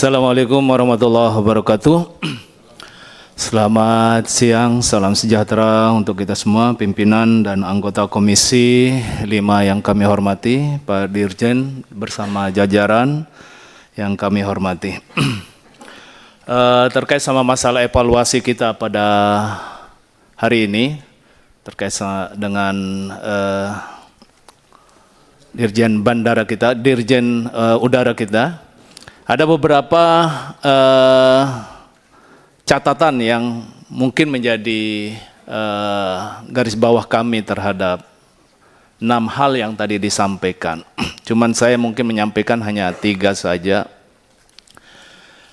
Assalamualaikum warahmatullahi wabarakatuh. Selamat siang, salam sejahtera untuk kita semua, pimpinan dan anggota Komisi 5 yang kami hormati, Pak Dirjen bersama jajaran yang kami hormati. Terkait sama masalah evaluasi kita pada hari ini, terkait dengan Dirjen Bandara kita, Dirjen Udara kita, ada beberapa catatan yang mungkin menjadi garis bawah kami terhadap 6 hal yang tadi disampaikan. Cuman saya mungkin menyampaikan hanya 3 saja.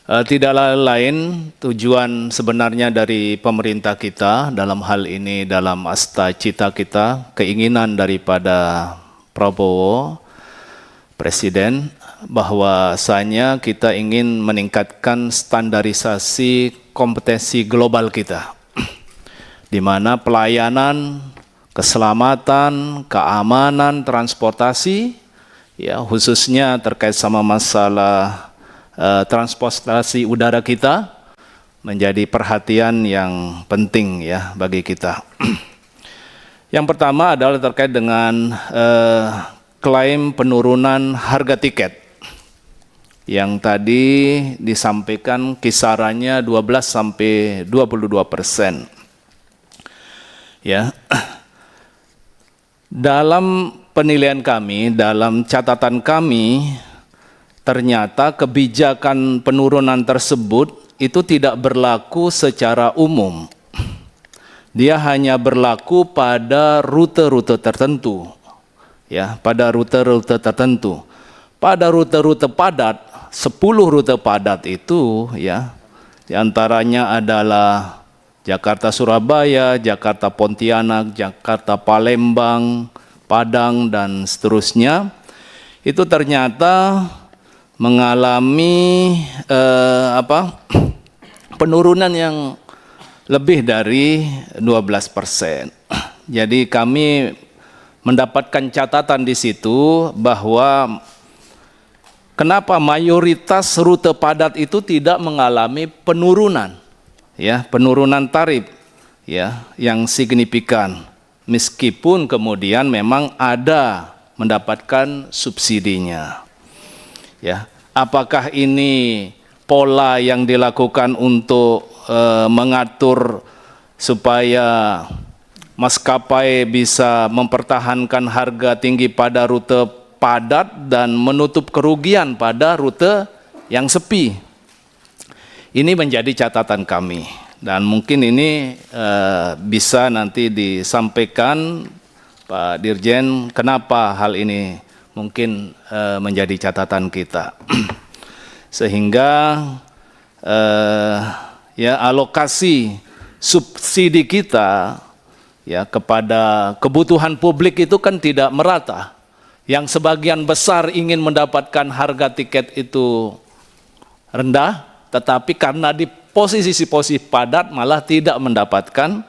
Tidak lain tujuan sebenarnya dari pemerintah kita dalam hal ini, dalam asta cita kita, keinginan daripada Prabowo, Presiden, bahwasanya kita ingin meningkatkan standarisasi kompetensi global kita, di mana pelayanan, keselamatan, keamanan, transportasi, ya khususnya terkait sama masalah transportasi udara kita menjadi perhatian yang penting ya bagi kita. Yang pertama adalah terkait dengan klaim penurunan harga tiket yang tadi disampaikan kisarannya 12 sampai 22%. Ya. Dalam penilaian kami, dalam catatan kami, ternyata kebijakan penurunan tersebut itu tidak berlaku secara umum. Dia hanya berlaku pada rute-rute tertentu. Ya, pada rute-rute tertentu. Pada rute-rute padat, 10 rute padat itu ya, diantaranya adalah Jakarta Surabaya, Jakarta Pontianak, Jakarta Palembang, Padang dan seterusnya, itu ternyata mengalami penurunan yang lebih dari 12%. Jadi kami mendapatkan catatan di situ bahwa kenapa mayoritas rute padat itu tidak mengalami penurunan, ya, penurunan tarif, ya, yang signifikan, meskipun kemudian memang ada mendapatkan subsidinya, ya. Apakah ini pola yang dilakukan untuk mengatur supaya maskapai bisa mempertahankan harga tinggi pada rute padat dan menutup kerugian pada rute yang sepi? Ini menjadi catatan kami dan mungkin ini bisa nanti disampaikan Pak Dirjen kenapa hal ini mungkin menjadi catatan kita. Sehingga ya alokasi subsidi kita ya kepada kebutuhan publik itu kan tidak merata. Yang sebagian besar ingin mendapatkan harga tiket itu rendah, tetapi karena di posisi padat malah tidak mendapatkan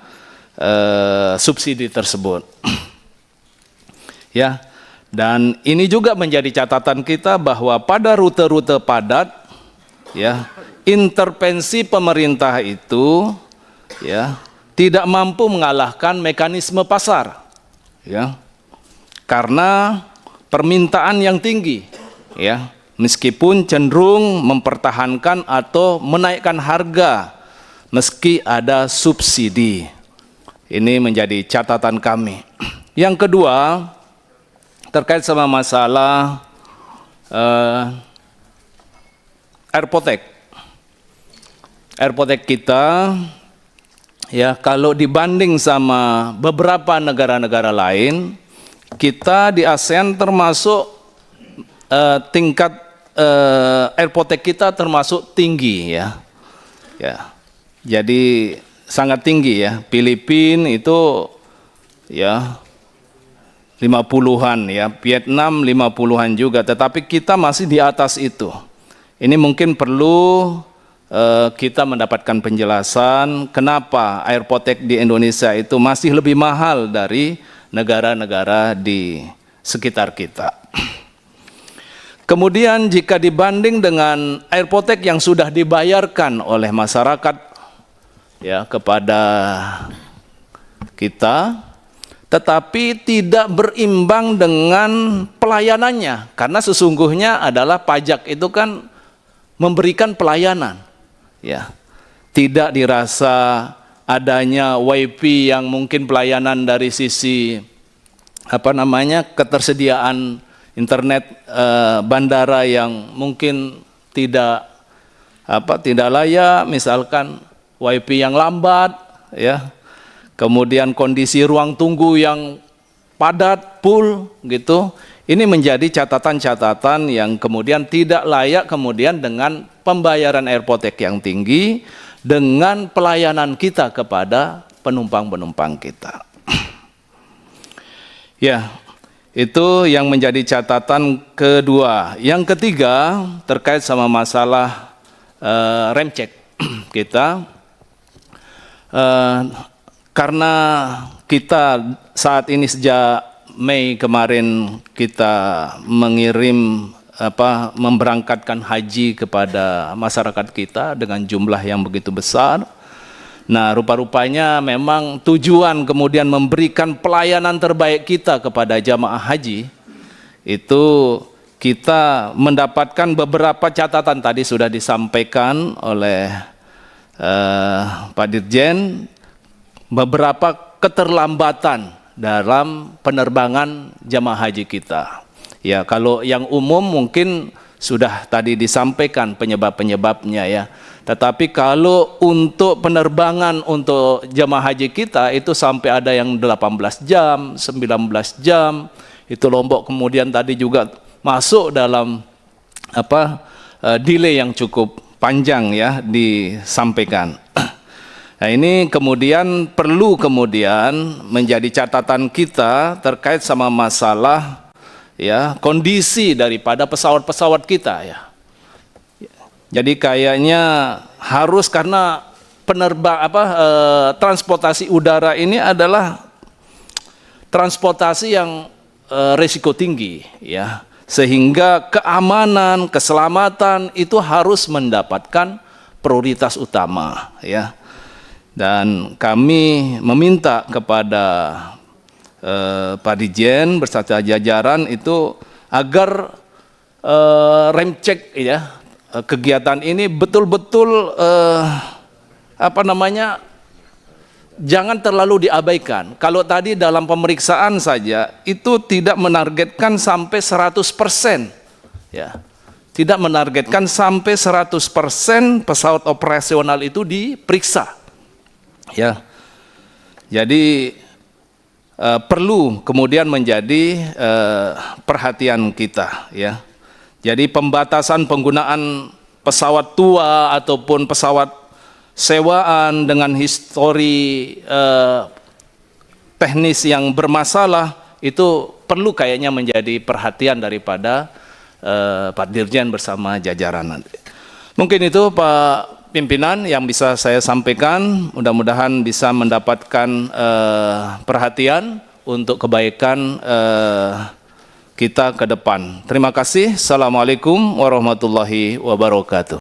subsidi tersebut. Ya, dan ini juga menjadi catatan kita bahwa pada rute-rute padat, ya, intervensi pemerintah itu, ya, tidak mampu mengalahkan mekanisme pasar, ya, karena permintaan yang tinggi, ya, meskipun cenderung mempertahankan atau menaikkan harga meski ada subsidi. Ini menjadi catatan kami. Yang kedua, terkait sama masalah Airpotek. Airpotek kita, ya, kalau dibanding sama beberapa negara-negara lain, kita di ASEAN termasuk tingkat airpotek kita termasuk tinggi, ya. Ya. Jadi sangat tinggi ya. Filipina itu ya 50-an ya, Vietnam 50-an juga, tetapi kita masih di atas itu. Ini mungkin perlu kita mendapatkan penjelasan kenapa airpotek di Indonesia itu masih lebih mahal dari negara-negara di sekitar kita. Kemudian jika dibanding dengan airpotek yang sudah dibayarkan oleh masyarakat ya kepada kita, tetapi tidak berimbang dengan pelayanannya, karena sesungguhnya adalah pajak itu kan memberikan pelayanan, ya. Tidak dirasa adanya WiFi yang mungkin pelayanan dari sisi ketersediaan internet bandara yang mungkin tidak layak, misalkan WiFi yang lambat, ya. Kemudian kondisi ruang tunggu yang padat, full, gitu. Ini menjadi catatan-catatan yang kemudian tidak layak kemudian dengan pembayaran airpotek yang tinggi, dengan pelayanan kita kepada penumpang-penumpang kita. Ya, itu yang menjadi catatan kedua. Yang ketiga terkait sama masalah rem cek kita. Karena kita saat ini sejak Mei kemarin kita memberangkatkan haji kepada masyarakat kita dengan jumlah yang begitu besar. Nah, rupa-rupanya memang tujuan kemudian memberikan pelayanan terbaik kita kepada jamaah haji, itu kita mendapatkan beberapa catatan tadi sudah disampaikan oleh Pak Dirjen, beberapa keterlambatan dalam penerbangan jamaah haji kita. Ya, kalau yang umum mungkin sudah tadi disampaikan penyebab-penyebabnya ya. Tetapi kalau untuk penerbangan untuk jamaah haji kita itu sampai ada yang 18 jam, 19 jam. Itu Lombok kemudian tadi juga masuk dalam delay yang cukup panjang ya disampaikan. Nah, ini kemudian perlu menjadi catatan kita terkait sama masalah ya kondisi daripada pesawat-pesawat kita ya. Jadi kayaknya harus, karena transportasi udara ini adalah transportasi yang risiko tinggi ya. Sehingga keamanan, keselamatan itu harus mendapatkan prioritas utama ya. Dan kami meminta kepada Pak Dirjen beserta jajaran itu agar rem cek ya kegiatan ini betul-betul jangan terlalu diabaikan. Kalau tadi dalam pemeriksaan saja itu tidak menargetkan sampai 100% ya. Tidak menargetkan sampai 100% pesawat operasional itu diperiksa. Ya, jadi perlu kemudian menjadi perhatian kita ya. Jadi pembatasan penggunaan pesawat tua ataupun pesawat sewaan dengan histori teknis yang bermasalah itu perlu kayaknya menjadi perhatian daripada Pak Dirjen bersama jajaran nanti. Mungkin itu Pak Pimpinan yang bisa saya sampaikan, mudah-mudahan bisa mendapatkan perhatian untuk kebaikan kita ke depan. Terima kasih. Assalamualaikum warahmatullahi wabarakatuh.